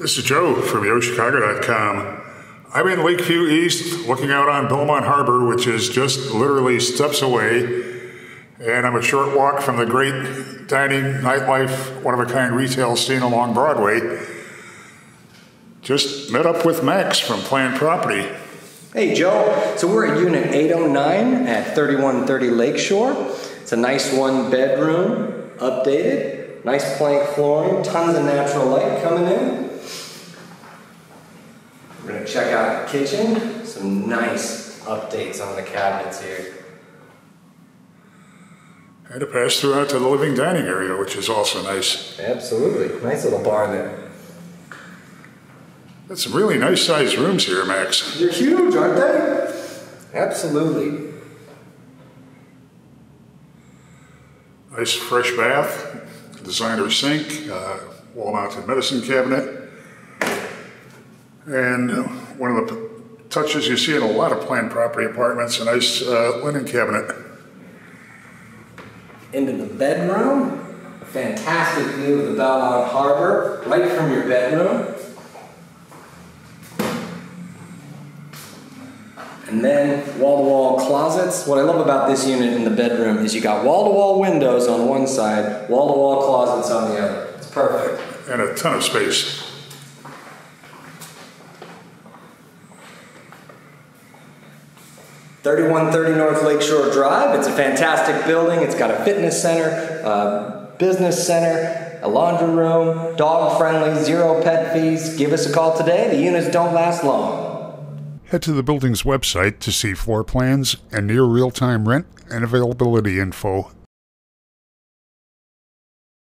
This is Joe from YoChicago.com. I'm in Lakeview East, looking out on Belmont Harbor, which is just literally steps away. And I'm a short walk from the great dining, nightlife, one-of-a-kind retail scene along Broadway. Just met up with Max from Planned Property. Hey Joe, so we're at Unit 809 at 3130 Lakeshore. It's a nice one-bedroom, updated, nice plank flooring, tons of natural light coming in. We're going to check out the kitchen. Some nice updates on the cabinets here. And to pass through out to the living dining area, which is also nice. Absolutely. Nice little bar there. Got some really nice sized rooms here, Max. They're huge, aren't they? Absolutely. Nice fresh bath, designer sink, wall-mounted medicine cabinet. And one of the touches you see in a lot of Planned Property apartments, a nice linen cabinet. Into the bedroom, a fantastic view of the Belmont Harbor, right from your bedroom. And then wall-to-wall closets. What I love about this unit in the bedroom is you got wall-to-wall windows on one side, wall-to-wall closets on the other. It's perfect. And a ton of space. 3130 North Lakeshore Drive. It's a fantastic building. It's got a fitness center, a business center, a laundry room, dog-friendly, zero pet fees. Give us a call today. The units don't last long. Head to the building's website to see floor plans and near real-time rent and availability info.